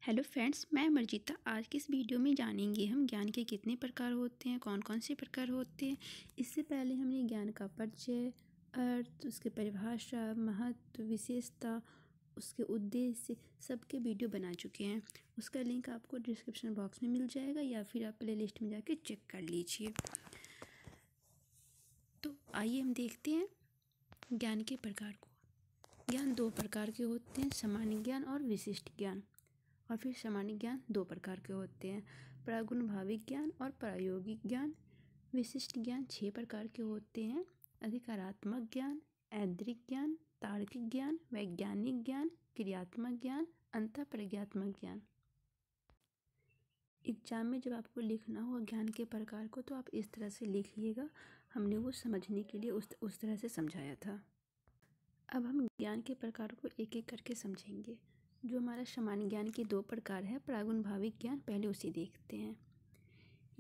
Hello friends, मैं अमरजीता। आज की इस वीडियो में जानेंगे हम ज्ञान के कितने प्रकार होते हैं, कौन कौन से प्रकार होते हैं। इससे पहले हमने ज्ञान का परिचय, अर्थ, उसके परिभाषा, महत्व, विशेषता, उसके उद्देश्य सबके वीडियो बना चुके हैं। उसका लिंक आपको डिस्क्रिप्शन बॉक्स में मिल जाएगा या फिर आप प्लेलिस्ट में जाके चेक कर लीजिए। तो आइए हम देखते हैं ज्ञान के प्रकार को। ज्ञान दो प्रकार के होते हैं, सामान्य ज्ञान और विशिष्ट ज्ञान। और फिर सामान्य ज्ञान दो प्रकार के होते हैं, प्रागुणभाविक ज्ञान और प्रायोगिक ज्ञान। विशिष्ट ज्ञान 6 प्रकार के होते हैं, अधिकारात्मक ज्ञान, ऐन्द्रिक ज्ञान, तार्किक ज्ञान, वैज्ञानिक ज्ञान, क्रियात्मक ज्ञान, अंतःप्रज्ञात्मक ज्ञान। एग्जाम में जब आपको लिखना हो ज्ञान के प्रकार को तो आप इस तरह से लिखिएगा। हमने वो समझने के लिए उस तरह से समझाया था। अब हम ज्ञान के प्रकार को एक एक करके समझेंगे। जो हमारा सामान्य ज्ञान के 2 प्रकार है, प्रागुणभाविक ज्ञान, पहले उसे देखते हैं।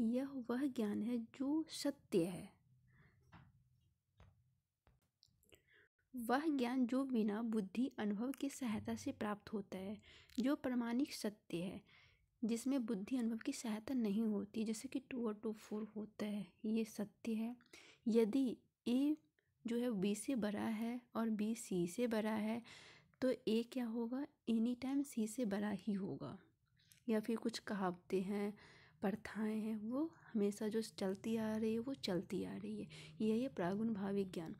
यह वह ज्ञान है जो सत्य है, वह ज्ञान जो बिना बुद्धि अनुभव की सहायता से प्राप्त होता है, जो प्रामाणिक सत्य है, जिसमें बुद्धि अनुभव की सहायता नहीं होती, जैसे कि 2 और 2 4 होता है, ये सत्य है। यदि ए जो है बी से बड़ा है और बी सी से बड़ा है तो ए क्या होगा, एनी टाइम सी से बड़ा ही होगा। या फिर कुछ कहावतें हैं, प्रथाएं हैं, वो हमेशा जो चलती आ रही है वो चलती आ रही है। यही है प्रागुणभाविक ज्ञान,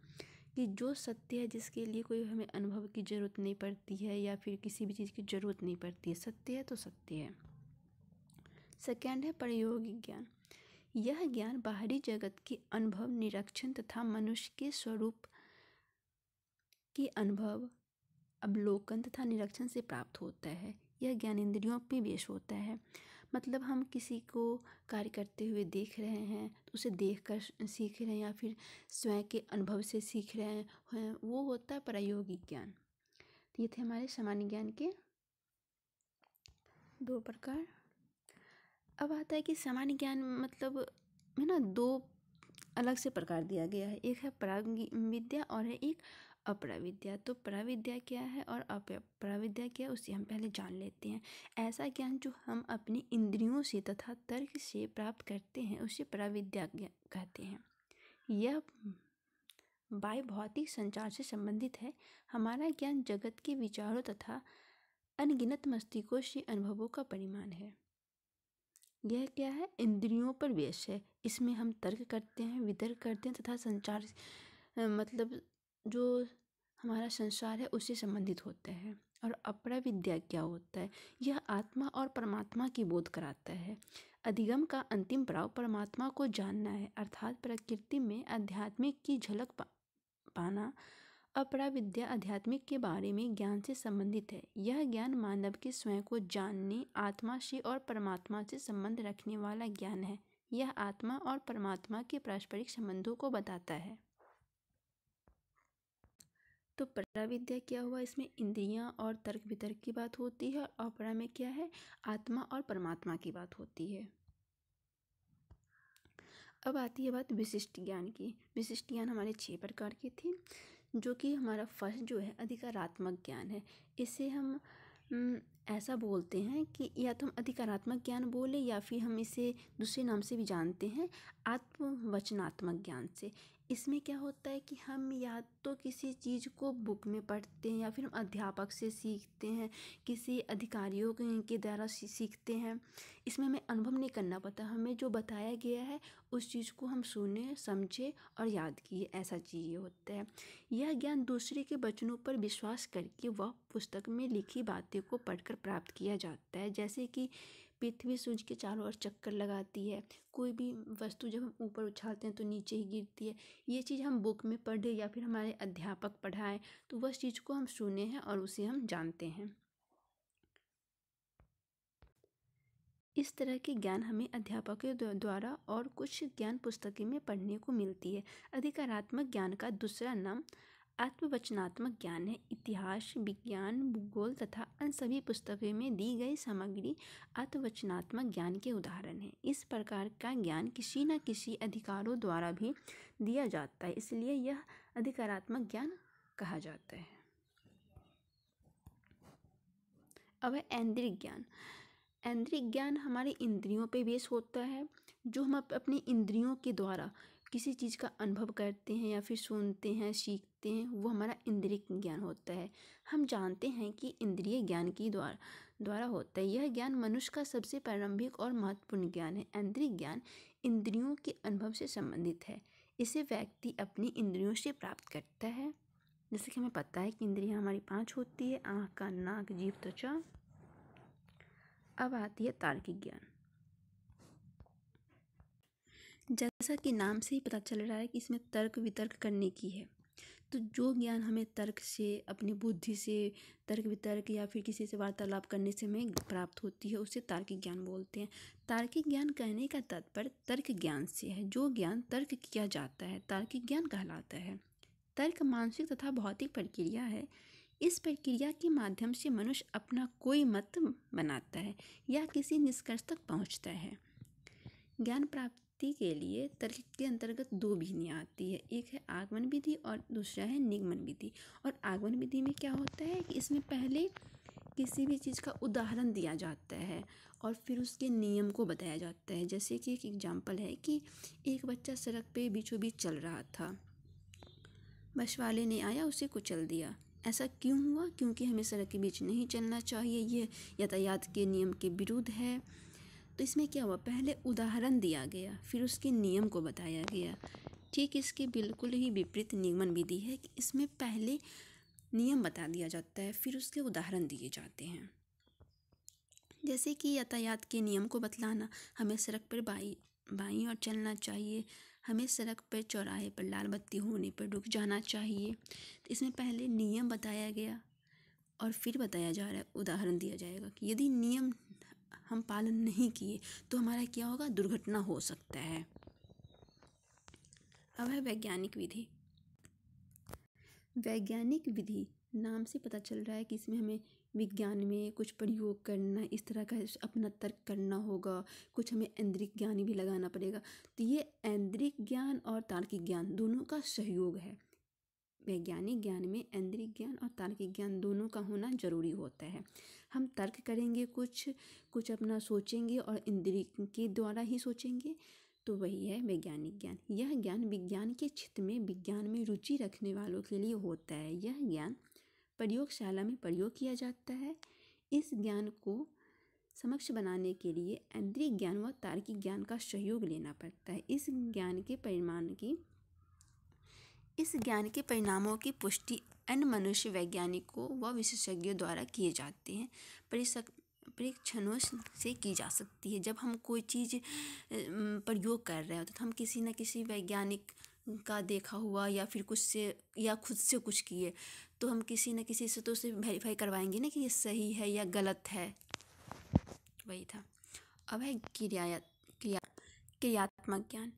कि जो सत्य है, जिसके लिए कोई हमें अनुभव की ज़रूरत नहीं पड़ती है या फिर किसी भी चीज़ की ज़रूरत नहीं पड़ती है, सत्य है तो सत्य है। सेकेंड है प्रायोगिक ज्ञान। यह ज्ञान बाहरी जगत के अनुभव, निरीक्षण तथा मनुष्य के स्वरूप के अनुभव, अवलोकन तथा निरीक्षण से प्राप्त होता है। यह ज्ञान इंद्रियों पर बेस होता है। मतलब हम किसी को कार्य करते हुए देख रहे हैं तो उसे देखकर सीख रहे हैं या फिर स्वयं के अनुभव से सीख रहे हैं, वो होता है प्रायोगिक ज्ञान। तो ये थे हमारे सामान्य ज्ञान के 2 प्रकार। अब आता है कि सामान्य ज्ञान मतलब है ना, 2 अलग से प्रकार दिया गया है। एक है प्राविद्या और है एक अपराविद्या। तो प्राविद्या क्या है और अपराविद्या क्या है, उसे हम पहले जान लेते हैं। ऐसा ज्ञान जो हम अपनी इंद्रियों से तथा तर्क से प्राप्त करते हैं उसे प्राविद्या कहते हैं। यह बाह्य भौतिक संचार से संबंधित है। हमारा ज्ञान जगत के विचारों तथा अनगिनत मस्तिष्कों से अनुभवों का परिमाण है। यह क्या है, इंद्रियों पर बेस है। इसमें हम तर्क करते हैं, वितर्क करते हैं तथा संचार मतलब जो हमारा संसार है उससे संबंधित होता है। और अपराविद्या क्या होता है, यह आत्मा और परमात्मा की बोध कराता है। अधिगम का अंतिम पड़ाव परमात्मा को जानना है, अर्थात प्रकृति में आध्यात्मिक की झलक पाना। अपराविद्या आध्यात्मिक के बारे में ज्ञान से संबंधित है। यह ज्ञान मानव के स्वयं को जानने, आत्मा से और परमात्मा से संबंध रखने वाला ज्ञान है। यह आत्मा और परमात्मा के पारस्परिक संबंधों को बताता है। तो पराविद्या क्या हुआ, इसमें इंद्रियां और तर्क वितर्क की बात होती है। और अपरा में क्या है, आत्मा और परमात्मा की बात होती है। अब आती है बात विशिष्ट ज्ञान की। विशिष्ट ज्ञान हमारे 6 प्रकार के थे, जो कि हमारा फर्स्ट जो है अधिकारात्मक ज्ञान है। इसे हम ऐसा बोलते हैं कि या तो हम अधिकारात्मक ज्ञान बोले या फिर हम इसे दूसरे नाम से भी जानते हैं, आत्मवचनात्मक ज्ञान से। इसमें क्या होता है कि हम या तो किसी चीज़ को बुक में पढ़ते हैं या फिर हम अध्यापक से सीखते हैं, किसी अधिकारियों के द्वारा सीखते हैं। इसमें हमें अनुभव नहीं करना पड़ता, हमें जो बताया गया है उस चीज़ को हम सुने, समझे और याद किए, ऐसा चीज़ होता है। यह ज्ञान दूसरे के वचनों पर विश्वास करके वह पुस्तक में लिखी बातें को पढ़कर प्राप्त किया जाता है। जैसे कि पृथ्वी सूर्य के चारों ओर चक्कर लगाती है, कोई भी वस्तु जब हम ऊपर उछालते हैं तो नीचे ही गिरती है। ये चीज़ हम बुक में पढ़े या फिर हमारे अध्यापक पढ़ाएं तो वह चीज़ को हम सुने हैं और उसे हम जानते हैं। इस तरह के ज्ञान हमें अध्यापकों द्वारा और कुछ ज्ञान पुस्तकें में पढ़ने को मिलती है। अधिकारात्मक ज्ञान का दूसरा नाम आत्मवचनात्मक ज्ञान है। इतिहास, विज्ञान, भूगोल तथा अन्य सभी पुस्तकों में दी गई सामग्री आत्मवचनात्मक ज्ञान के उदाहरण है। इस प्रकार का ज्ञान किसी न किसी अधिकारों द्वारा भी दिया जाता है, इसलिए यह अधिकारात्मक ज्ञान कहा जाता है। अब है ऐन्द्रिक ज्ञान। ऐन्द्रिक ज्ञान हमारे इंद्रियों पे बेस होता है। जो हम अपनी इंद्रियों के द्वारा किसी चीज़ का अनुभव करते हैं या फिर सुनते हैं, सीखते हैं, वो हमारा इंद्रिक ज्ञान होता है। हम जानते हैं कि इंद्रिय ज्ञान की द्वारा होता है। यह ज्ञान मनुष्य का सबसे प्रारंभिक और महत्वपूर्ण ज्ञान है। ऐन्द्रिक ज्ञान इंद्रियों के अनुभव से संबंधित है। इसे व्यक्ति अपनी इंद्रियों से प्राप्त करता है। जैसे कि हमें पता है कि इंद्रियां हमारी 5 होती है: आँख, कान, नाक, जीभ, त्वचा। अब आती है तार्किक ज्ञान। जैसा कि नाम से ही पता चल रहा है कि इसमें तर्क वितर्क करने की है। तो जो ज्ञान हमें तर्क से, अपनी बुद्धि से तर्क वितर्क या फिर किसी से वार्तालाप करने से हमें प्राप्त होती है, उसे तार्किक ज्ञान बोलते हैं। तार्किक ज्ञान कहने का तात्पर्य तर्क ज्ञान से है। जो ज्ञान तर्क किया जाता है तार्किक ज्ञान कहलाता है। तर्क मानसिक तथा भौतिक प्रक्रिया है। इस प्रक्रिया के माध्यम से मनुष्य अपना कोई मत बनाता है या किसी निष्कर्ष तक पहुँचता है। ज्ञान प्राप्ति के लिए तर्क के अंतर्गत 2 विधियाँ आती है। एक है आगमन विधि और दूसरा है निगमन विधि। और आगमन विधि में क्या होता है कि इसमें पहले किसी भी चीज़ का उदाहरण दिया जाता है और फिर उसके नियम को बताया जाता है। जैसे कि एक एग्जाम्पल है कि एक बच्चा सड़क पे बीचों बीच चल रहा था, बस वाले ने आया उसे कुचल दिया। ऐसा क्यों हुआ? क्योंकि हमें सड़क के बीच नहीं चलना चाहिए, ये यातायात के नियम के विरुद्ध है। तो इसमें क्या हुआ, पहले उदाहरण दिया गया, फिर उसके नियम को बताया गया। ठीक इसके बिल्कुल ही विपरीत निगमन विधि है कि इसमें पहले नियम बता दिया जाता है, फिर उसके उदाहरण दिए जाते हैं। जैसे कि यातायात के नियम को बतलाना, हमें सड़क पर बाईं ओर चलना चाहिए, हमें सड़क पर चौराहे पर लाल बत्ती होने पर रुक जाना चाहिए। तो इसमें पहले नियम बताया गया और फिर बताया जा रहा है, उदाहरण दिया जाएगा कि यदि नियम हम पालन नहीं किए तो हमारा क्या होगा, दुर्घटना हो सकता है। अब है वैज्ञानिक विधि। वैज्ञानिक विधि नाम से पता चल रहा है कि इसमें हमें विज्ञान में कुछ प्रयोग करना, इस तरह का अपना तर्क करना होगा, कुछ हमें ऐन्द्रिक ज्ञान भी लगाना पड़ेगा। तो ये ऐन्द्रिक ज्ञान और तार्किक ज्ञान दोनों का सहयोग है। वैज्ञानिक ज्ञान में ऐन्द्रिक ज्ञान और तार्किक ज्ञान दोनों का होना जरूरी होता है। हम तर्क करेंगे, कुछ अपना सोचेंगे और इंद्रिय के द्वारा ही सोचेंगे, तो वही है वैज्ञानिक ज्ञान। यह ज्ञान विज्ञान के क्षेत्र में, विज्ञान में रुचि रखने वालों के लिए होता है। यह ज्ञान प्रयोगशाला में प्रयोग किया जाता है। इस ज्ञान को समक्ष बनाने के लिए ऐन्द्रिक ज्ञान व तार्किक ज्ञान का सहयोग लेना पड़ता है। इस ज्ञान के परिणामों की पुष्टि अन्य मनुष्य वैज्ञानिकों व विशेषज्ञों द्वारा किए जाते हैं। परीक्षणों से की जा सकती है। जब हम कोई चीज़ प्रयोग कर रहे होते तो हम किसी न किसी वैज्ञानिक का देखा हुआ या फिर कुछ से या खुद से कुछ किए, तो हम किसी न किसी से तो उसे वेरीफाई करवाएंगे ना कि ये सही है या गलत है। वही था। अब है क्रियात्मक ज्ञान।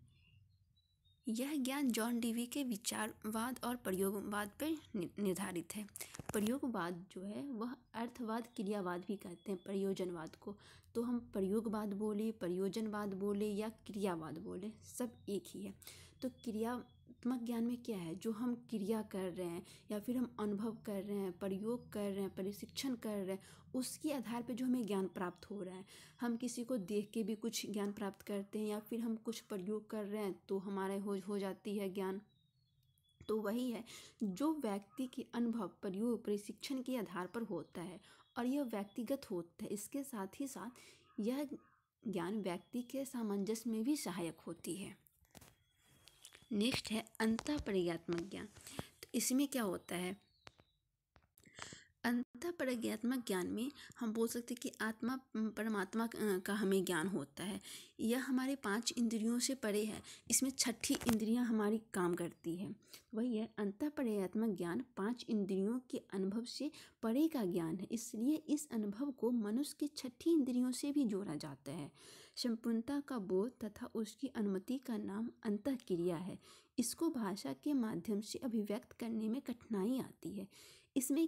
यह ज्ञान जॉन डीवी के विचारवाद और प्रयोगवाद पर निर्धारित है। प्रयोगवाद जो है वह अर्थवाद, क्रियावाद भी कहते हैं प्रयोजनवाद को। तो हम प्रयोगवाद बोले, प्रयोजनवाद बोले या क्रियावाद बोले, सब एक ही है। तो क्रियात्मक ज्ञान में क्या है, जो हम क्रिया कर रहे हैं या फिर हम अनुभव कर रहे हैं, प्रयोग कर रहे हैं, प्रशिक्षण कर रहे हैं, उसके आधार पे जो हमें ज्ञान प्राप्त हो रहा है। हम किसी को देख के भी कुछ ज्ञान प्राप्त करते हैं या फिर हम कुछ प्रयोग कर रहे हैं तो हमारे हो जाती है ज्ञान। तो वही है जो व्यक्ति के अनुभव, प्रयोग, प्रशिक्षण के आधार पर होता है और यह व्यक्तिगत होता है। इसके साथ ही साथ यह ज्ञान व्यक्ति के सामंजस्य में भी सहायक होती है। नेक्स्ट है अंतःप्रज्ञात्मक ज्ञान। तो इसमें क्या होता है, अंतःप्रज्ञात्मक ज्ञान में हम बोल सकते हैं कि आत्मा परमात्मा का हमें ज्ञान होता है। यह हमारे 5 इंद्रियों से परे है। इसमें 6ठी इंद्रियां हमारी काम करती है। वही है अंतःप्रज्ञात्मक ज्ञान, 5 इंद्रियों के अनुभव से परे का ज्ञान है। इसलिए इस अनुभव को मनुष्य की 6ठी इंद्रियों से भी जोड़ा जाता है। संपूर्णता का बोध तथा उसकी अनुमति का नाम अंतःक्रिया है। इसको भाषा के माध्यम से अभिव्यक्त करने में कठिनाई आती है। इसमें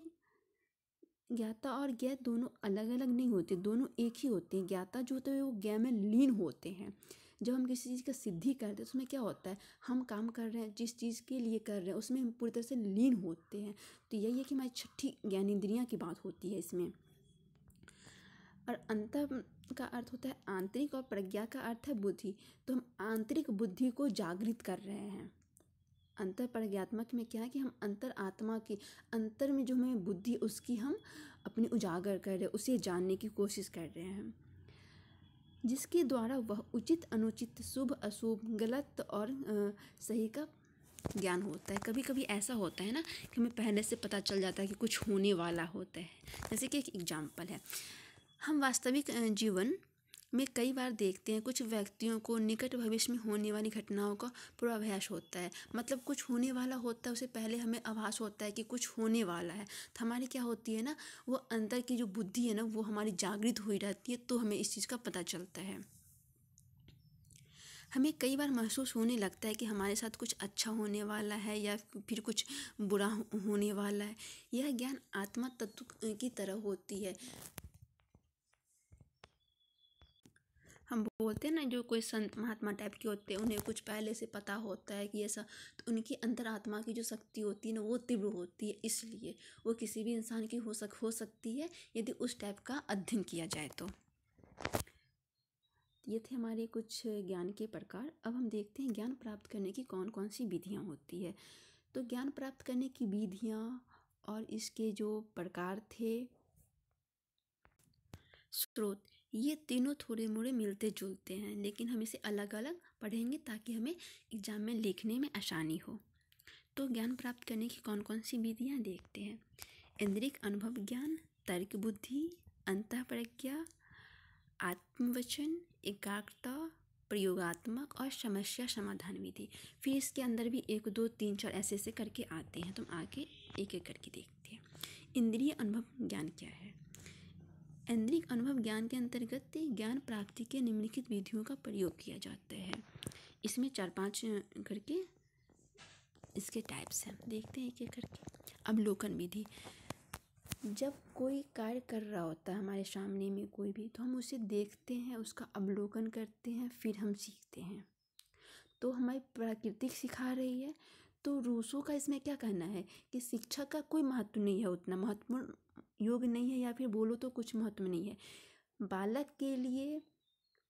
ज्ञाता और ज्ञ दोनों अलग अलग नहीं होते, दोनों एक ही होते हैं। ज्ञाता जो होते हैं वो ज्ञ में लीन होते हैं। जब हम किसी चीज़ का सिद्धि करते हैं उसमें क्या होता है, हम काम कर रहे हैं, जिस चीज़ के लिए कर रहे हैं उसमें हम पूरी तरह से लीन होते हैं। तो यही है कि हमारी 6ठी ज्ञानेंद्रियाँ की बात होती है इसमें। और अंत का अर्थ होता है आंतरिक और प्रज्ञा का अर्थ है बुद्धि। तो हम आंतरिक बुद्धि को जागृत कर रहे हैं। अंतर प्रज्ञात्मक में क्या है कि हम अंतर आत्मा की अंतर में जो हमें बुद्धि उसकी हम अपनी उजागर कर रहे हैं, उसे जानने की कोशिश कर रहे हैं, जिसके द्वारा वह उचित अनुचित शुभ अशुभ गलत और सही का ज्ञान होता है। कभी कभी ऐसा होता है ना कि हमें पहले से पता चल जाता है कि कुछ होने वाला होता है। जैसे कि एक एग्जाम्पल है, हम वास्तविक जीवन में कई बार देखते हैं कुछ व्यक्तियों को निकट भविष्य में होने वाली घटनाओं का पूर्वाभास होता है। मतलब कुछ होने वाला होता है, उससे पहले हमें आभास होता है कि कुछ होने वाला है। तो हमारी क्या होती है ना, वो अंदर की जो बुद्धि है ना वो हमारी जागृत हुई रहती है, तो हमें इस चीज़ का पता चलता है। हमें कई बार महसूस होने लगता है कि हमारे साथ कुछ अच्छा होने वाला है या फिर कुछ बुरा होने वाला है। यह ज्ञान आत्मा तत्व की तरह होती है। हम बोलते हैं ना जो कोई संत महात्मा टाइप के होते हैं उन्हें कुछ पहले से पता होता है कि ऐसा, तो उनकी अंतरात्मा की जो शक्ति होती है ना वो तीव्र होती है, इसलिए वो किसी भी इंसान की हो सकती है यदि उस टाइप का अध्ययन किया जाए तो। ये थे हमारे कुछ ज्ञान के प्रकार। अब हम देखते हैं ज्ञान प्राप्त करने की कौन कौन सी विधियाँ होती है। तो ज्ञान प्राप्त करने की विधियाँ और इसके जो प्रकार थे, स्रोत, ये तीनों थोड़े मोड़े मिलते जुलते हैं, लेकिन हम इसे अलग अलग पढ़ेंगे ताकि हमें एग्जाम में लिखने में आसानी हो। तो ज्ञान प्राप्त करने की कौन कौन सी विधियाँ देखते हैं। इंद्रिक अनुभव ज्ञान, तर्क बुद्धि, अंतः प्रज्ञा, आत्मवचन, एकाग्रता, प्रयोगात्मक और समस्या समाधान विधि। फिर इसके अंदर भी 1 2 3 4 ऐसे करके आते हैं, तो हम आगे एक एक करके देखते हैं। इंद्रिय अनुभव ज्ञान क्या है। इंद्रिक अनुभव ज्ञान के अंतर्गत ज्ञान प्राप्ति के निम्नलिखित विधियों का प्रयोग किया जाता है। इसमें 4-5 करके इसके टाइप्स हैं, देखते हैं एक एक करके। अवलोकन विधि, जब कोई कार्य कर रहा होता है हमारे सामने में कोई भी, तो हम उसे देखते हैं, उसका अवलोकन करते हैं, फिर हम सीखते हैं। तो हमारी प्रकृति सिखा रही है। तो रूसों का इसमें क्या कहना है कि शिक्षा का कोई महत्व नहीं है, उतना महत्वपूर्ण योग नहीं है, या फिर बोलो तो कुछ महत्व नहीं है। बालक के लिए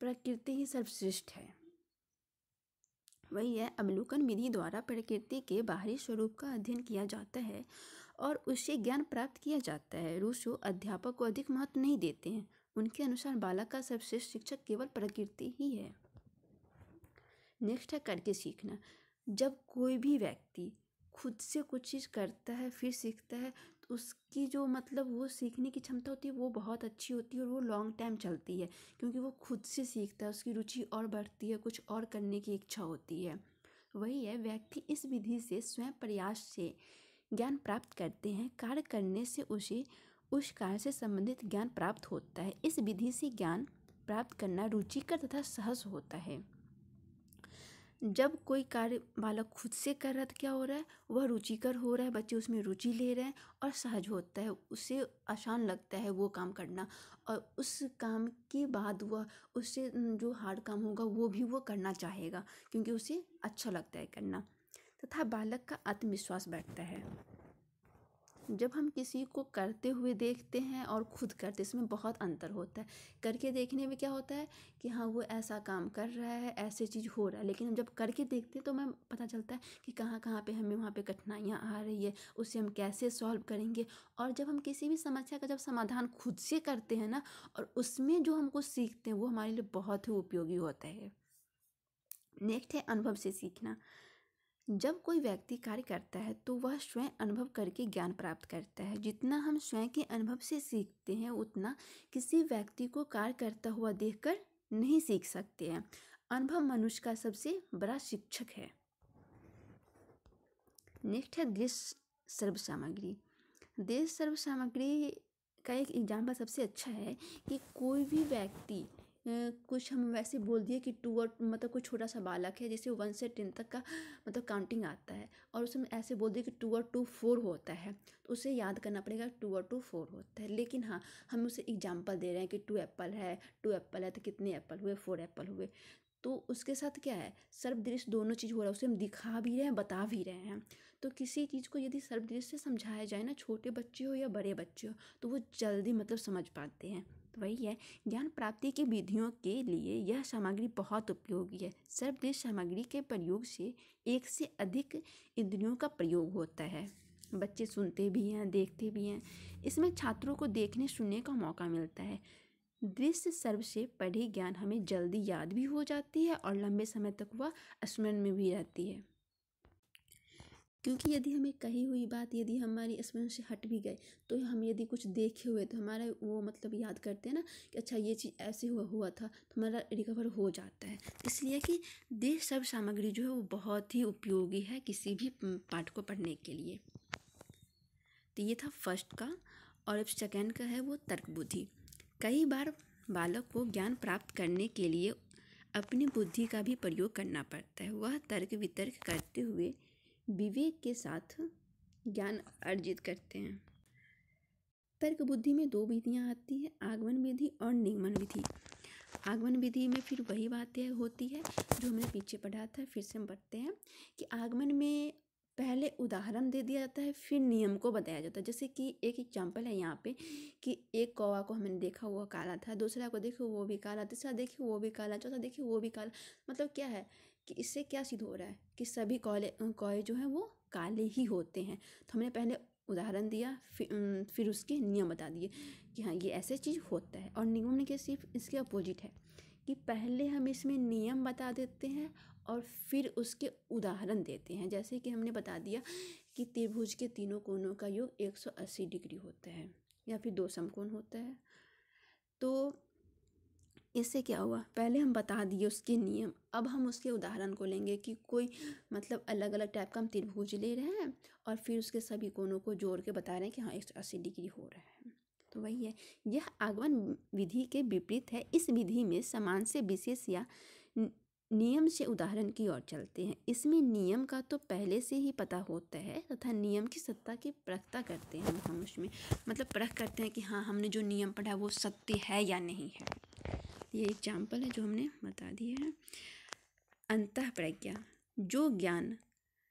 प्रकृति ही सर्वश्रेष्ठ है। वही है, अवलोकन विधि द्वारा प्रकृति के बाहरी स्वरूप का अध्ययन किया जाता है और उससे ज्ञान प्राप्त किया जाता है। रूसो अध्यापक को अधिक महत्व नहीं देते हैं। उनके अनुसार बालक का सर्वश्रेष्ठ शिक्षक केवल प्रकृति ही है। नेक्स्ट है करके सीखना। जब कोई भी व्यक्ति खुद से कुछ चीज़ करता है फिर सीखता है, तो उसकी जो मतलब वो सीखने की क्षमता होती है वो बहुत अच्छी होती है और वो लॉन्ग टाइम चलती है, क्योंकि वो खुद से सीखता है, उसकी रुचि और बढ़ती है, कुछ और करने की इच्छा होती है। वही है, व्यक्ति इस विधि से स्वयं प्रयास से ज्ञान प्राप्त करते हैं। कार्य करने से उसे उस कार्य से संबंधित ज्ञान प्राप्त होता है। इस विधि से ज्ञान प्राप्त करना रुचिकर तथा सहज होता है। जब कोई कार्य बालक खुद से कर रहा है तो क्या हो रहा है, वह रुचिकर हो रहा है, बच्चे उसमें रुचि ले रहे हैं और सहज होता है, उसे आसान लगता है वो काम करना, और उस काम के बाद वह उससे जो हार्ड काम होगा वो भी वो करना चाहेगा, क्योंकि उसे अच्छा लगता है करना, तथा बालक का आत्मविश्वास बढ़ता है। जब हम किसी को करते हुए देखते हैं और खुद करते, इसमें बहुत अंतर होता है। करके देखने में क्या होता है कि हाँ वो ऐसा काम कर रहा है, ऐसे चीज़ हो रहा है, लेकिन हम जब करके देखते हैं तो हमें पता चलता है कि कहाँ कहाँ पे हमें वहाँ पे कठिनाइयाँ आ रही है, उससे हम कैसे सॉल्व करेंगे। और जब हम किसी भी समस्या का जब समाधान खुद से करते हैं ना, और उसमें जो हम कुछ सीखते हैं वो हमारे लिए बहुत ही उपयोगी होता है। नेक्स्ट है अनुभव से सीखना। जब कोई व्यक्ति कार्य करता है तो वह स्वयं अनुभव करके ज्ञान प्राप्त करता है। जितना हम स्वयं के अनुभव से सीखते हैं उतना किसी व्यक्ति को कार्य करता हुआ देखकर नहीं सीख सकते हैं। अनुभव मनुष्य का सबसे बड़ा शिक्षक है। नेक्स्ट है दृश्य सर्व सामग्री। दृश्य सर्व सामग्री का एक एग्जाम्पल सबसे अच्छा है कि कोई भी व्यक्ति कुछ हम वैसे बोल दिए कि 2 और मतलब कोई छोटा सा बालक है, जैसे 1 से 10 तक का मतलब काउंटिंग आता है, और उसमें ऐसे बोल दिए कि 2 और 2 4 होता है, तो उसे याद करना पड़ेगा 2 और 2 4 होता है। लेकिन हाँ, हम उसे एग्जाम्पल दे रहे हैं कि 2 एप्पल है, 2 एप्पल है तो कितने एप्पल हुए, 4 एप्पल हुए। तो उसके साथ क्या है, सर्वदृश्य दोनों चीज़ हो रहा है, उसे हम दिखा भी रहे हैं, बता भी रहे हैं। तो किसी चीज़ को यदि सर्वदृश्य से समझाया जाए ना, छोटे बच्चे हो या बड़े बच्चे हो, तो वो जल्दी मतलब समझ पाते हैं। वही है, ज्ञान प्राप्ति की विधियों के लिए यह सामग्री बहुत उपयोगी है। सर्वश्रेष्ठ सामग्री के प्रयोग से एक से अधिक इंद्रियों का प्रयोग होता है। बच्चे सुनते भी हैं, देखते भी हैं। इसमें छात्रों को देखने सुनने का मौका मिलता है। दृश्य सर्व से पढ़ी ज्ञान हमें जल्दी याद भी हो जाती है और लंबे समय तक वह स्मरण में भी रहती है। क्योंकि यदि हमें कही हुई बात यदि हमारी स्मरण से हट भी गए तो हम यदि कुछ देखे हुए तो हमारा वो मतलब याद करते हैं ना कि अच्छा ये चीज़ ऐसे हुआ था, तो हमारा रिकवर हो जाता है। इसलिए कि देश सर्व सामग्री जो है वो बहुत ही उपयोगी है किसी भी पाठ को पढ़ने के लिए। तो ये था फर्स्ट का। और अब सेकेंड का है वो तर्क बुद्धि। कई बार बालक को ज्ञान प्राप्त करने के लिए अपनी बुद्धि का भी प्रयोग करना पड़ता है। वह तर्क वितर्क करते हुए विवेक के साथ ज्ञान अर्जित करते हैं। तर्क बुद्धि में 2 विधियाँ आती हैं, आगमन विधि और निगमन विधि। आगमन विधि में फिर वही बातें होती है जो हमने पीछे पढ़ा था। फिर से हम पढ़ते हैं कि आगमन में पहले उदाहरण दे दिया जाता है, फिर नियम को बताया जाता है। जैसे कि एक एग्जाम्पल है यहाँ पे कि एक कौवा को हमने देखा वो काला था, दूसरा को देखो वो भी काला, तीसरा देखिए वो भी काला, चौथा देखिए वो भी काला। मतलब क्या है कि इससे क्या सिद्ध हो रहा है कि सभी कौवे जो हैं वो काले ही होते हैं। तो हमने पहले उदाहरण दिया, फिर उसके नियम बता दिए कि हाँ ये ऐसे चीज़ होता है। और निगमन के सिर्फ इसके अपोजिट है कि पहले हम इसमें नियम बता देते हैं और फिर उसके उदाहरण देते हैं। जैसे कि हमने बता दिया कि त्रिभुज के तीनों कोनों का योग 180 डिग्री होता है या फिर 2 समकोण होता है। तो इससे क्या हुआ, पहले हम बता दिए उसके नियम, अब हम उसके उदाहरण को लेंगे कि कोई मतलब अलग अलग टाइप का हम त्रिभुज ले रहे हैं और फिर उसके सभी कोनों को जोड़ के बता रहे हैं कि हाँ 180 डिग्री हो रहा है। तो वही है, यह आगमन विधि के विपरीत है। इस विधि में समान से विशेष या नियम से उदाहरण की ओर चलते हैं। इसमें नियम का तो पहले से ही पता होता है तथा नियम की सत्ता की परखता करते हैं हम उसमें, मतलब परख करते हैं कि हाँ हमने जो नियम पढ़ा वो सत्य है या नहीं है। ये एग्जाम्पल है जो हमने बता दिए हैं। अंतः प्रज्ञा, जो ज्ञान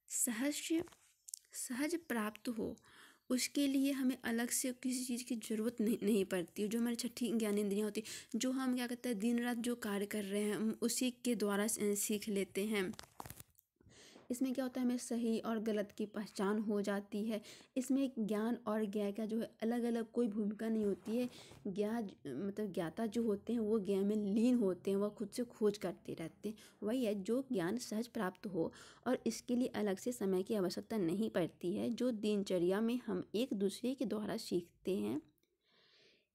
सहज प्राप्त हो उसके लिए हमें अलग से किसी चीज़ की ज़रूरत नहीं पड़ती। जो हमारी छठी ज्ञानेंद्रियाँ होती हैं, जो हम क्या कहते हैं दिन रात जो कार्य कर रहे हैं हम उसी के द्वारा सीख लेते हैं। इसमें क्या होता है, हमें सही और गलत की पहचान हो जाती है। इसमें ज्ञान और ज्ञान का जो है अलग अलग कोई भूमिका नहीं होती है। ज्ञाता जो होते हैं वो ज्ञान में लीन होते हैं, वह खुद से खोज करते रहते हैं। वही है जो ज्ञान सहज प्राप्त हो और इसके लिए अलग से समय की आवश्यकता नहीं पड़ती है, जो दिनचर्या में हम एक दूसरे के द्वारा सीखते हैं।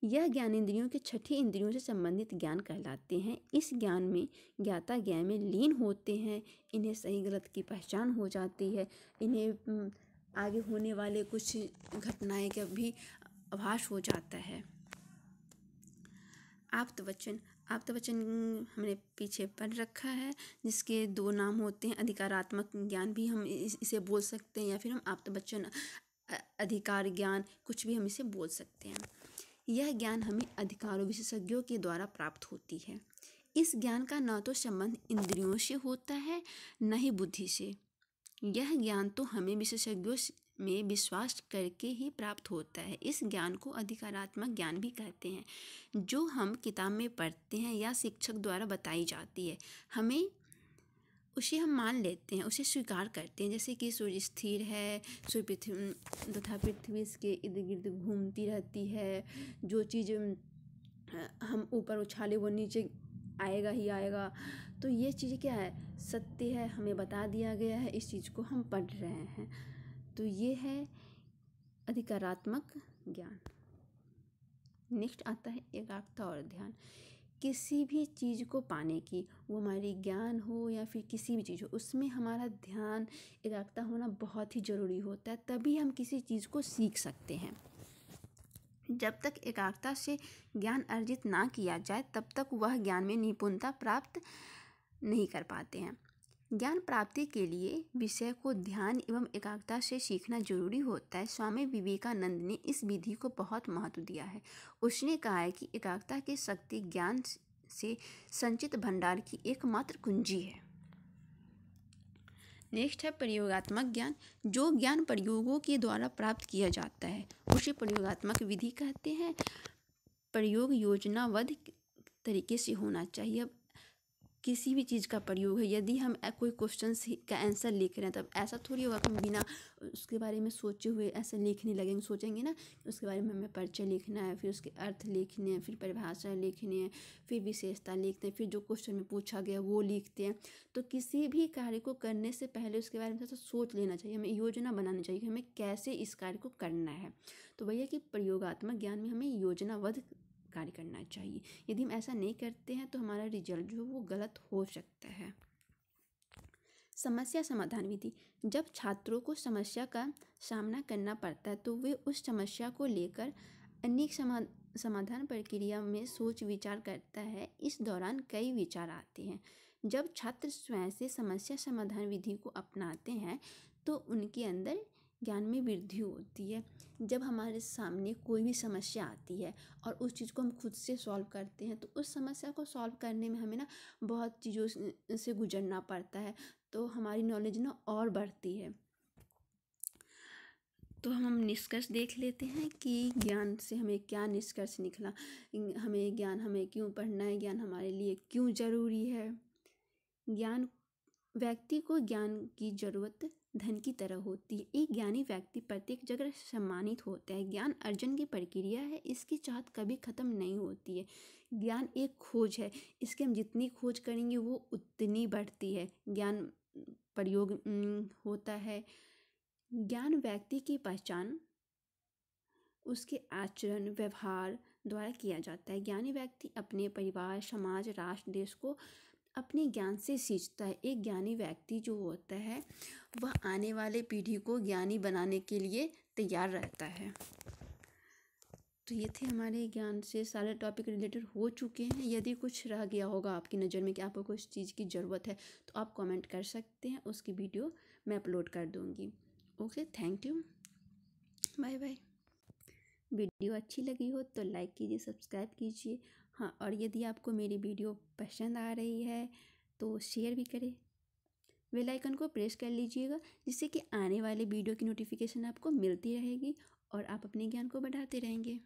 यह ज्ञानेंद्रियों के छठी इंद्रियों से संबंधित ज्ञान कहलाते हैं। इस ज्ञान में ज्ञाता ज्ञान में लीन होते हैं, इन्हें सही गलत की पहचान हो जाती है, इन्हें आगे होने वाले कुछ घटनाएं का भी आभास हो जाता है। आप्तवचन हमने पीछे पढ़ रखा है, जिसके 2 नाम होते हैं। अधिकारात्मक ज्ञान भी हम इसे बोल सकते हैं या फिर हम आप्तवचन अधिकार ज्ञान कुछ भी हम इसे बोल सकते हैं। यह ज्ञान हमें अधिकारों विशेषज्ञों के द्वारा प्राप्त होती है। इस ज्ञान का न तो संबंध इंद्रियों से होता है न ही बुद्धि से। यह ज्ञान तो हमें विशेषज्ञों में विश्वास करके ही प्राप्त होता है। इस ज्ञान को अधिकारात्मक ज्ञान भी कहते हैं, जो हम किताब में पढ़ते हैं या शिक्षक द्वारा बताई जाती है। उसे हम मान लेते हैं, उसे स्वीकार करते हैं। जैसे कि सूर्य स्थिर है, सूर्य तथा पृथ्वी इसके इर्द गिर्द घूमती रहती है। जो चीज़ हम ऊपर उछाले वो नीचे आएगा ही आएगा। तो ये चीज़ क्या है, सत्य है, हमें बता दिया गया है, इस चीज़ को हम पढ़ रहे हैं। तो ये है अधिकारात्मक ज्ञान। नेक्स्ट आता है एकाग्रता और ध्यान। किसी भी चीज़ को पाने की, वो हमारी ज्ञान हो या फिर किसी भी चीज़ हो, उसमें हमारा ध्यान एकाग्रता होना बहुत ही ज़रूरी होता है, तभी हम किसी चीज़ को सीख सकते हैं। जब तक एकाग्रता से ज्ञान अर्जित ना किया जाए तब तक वह ज्ञान में निपुणता प्राप्त नहीं कर पाते हैं। ज्ञान प्राप्ति के लिए विषय को ध्यान एवं एकाग्रता से सीखना जरूरी होता है। स्वामी विवेकानंद ने इस विधि को बहुत महत्व दिया है। उसने कहा है कि एकाग्रता की शक्ति ज्ञान से संचित भंडार की एकमात्र कुंजी है। नेक्स्ट है प्रयोगात्मक ज्ञान। जो ज्ञान प्रयोगों के द्वारा प्राप्त किया जाता है उसे प्रयोगात्मक विधि कहते हैं। प्रयोग योजनाबद्ध तरीके से होना चाहिए। अब किसी भी चीज़ का प्रयोग है, यदि हम कोई क्वेश्चन का आंसर लिख रहे हैं, तब ऐसा थोड़ी होगा कि हम बिना उसके बारे में सोचे हुए ऐसे लिखने लगेंगे। सोचेंगे ना, उसके बारे में हमें परिचय लिखना है, फिर उसके अर्थ लिखने हैं, फिर परिभाषा लिखनी है, फिर विशेषता लिखते हैं, फिर जो क्वेश्चन में पूछा गया वो लिखते हैं। तो किसी भी कार्य को करने से पहले उसके बारे में थोड़ा सा सोच लेना चाहिए, हमें योजना बनानी चाहिए कि हमें कैसे इस कार्य को करना है। तो भैया कि प्रयोगात्मक ज्ञान में हमें योजनाबद्ध कार्य करना चाहिए। यदि हम ऐसा नहीं करते हैं तो हमारा रिजल्ट जो वो गलत हो सकता है। समस्या समाधान विधि। जब छात्रों को समस्या का सामना करना पड़ता है तो वे उस समस्या को लेकर अनेक समाधान प्रक्रिया में सोच विचार करता है। इस दौरान कई विचार आते हैं। जब छात्र स्वयं से समस्या समाधान विधि को अपनाते हैं तो उनके अंदर ज्ञान में वृद्धि होती है। जब हमारे सामने कोई भी समस्या आती है और उस चीज़ को हम खुद से सॉल्व करते हैं तो उस समस्या को सॉल्व करने में हमें ना बहुत चीज़ों से गुजरना पड़ता है, तो हमारी नॉलेज ना और बढ़ती है। तो हम निष्कर्ष देख लेते हैं कि ज्ञान से हमें क्या निष्कर्ष निकला, हमें क्यों पढ़ना है, ज्ञान हमारे लिए क्यों ज़रूरी है। व्यक्ति को ज्ञान की जरूरत धन की तरह होती है। एक ज्ञानी व्यक्ति प्रत्येक जगह सम्मानित होता है। ज्ञान अर्जन की प्रक्रिया है, इसकी चाहत कभी ख़त्म नहीं होती है। ज्ञान एक खोज है, इसके हम जितनी खोज करेंगे वो उतनी बढ़ती है। ज्ञान प्रयोग होता है। ज्ञान व्यक्ति की पहचान उसके आचरण व्यवहार द्वारा किया जाता है। ज्ञानी व्यक्ति अपने परिवार, समाज, राष्ट्र, देश को अपने ज्ञान से सींचता है। एक ज्ञानी व्यक्ति जो होता है वह आने वाले पीढ़ी को ज्ञानी बनाने के लिए तैयार रहता है। तो ये थे हमारे ज्ञान से सारे टॉपिक रिलेटेड हो चुके हैं। यदि कुछ रह गया होगा आपकी नज़र में कि आपको कुछ चीज़ की ज़रूरत है तो आप कमेंट कर सकते हैं, उसकी वीडियो मैं अपलोड कर दूँगी। Okay, thank you, bye bye. Video अच्छी लगी हो तो लाइक कीजिए, सब्सक्राइब कीजिए। हाँ, और यदि आपको मेरी वीडियो पसंद आ रही है तो शेयर भी करें। बेल आइकन को प्रेस कर लीजिएगा जिससे कि आने वाले वीडियो की नोटिफिकेशन आपको मिलती रहेगी और आप अपने ज्ञान को बढ़ाते रहेंगे।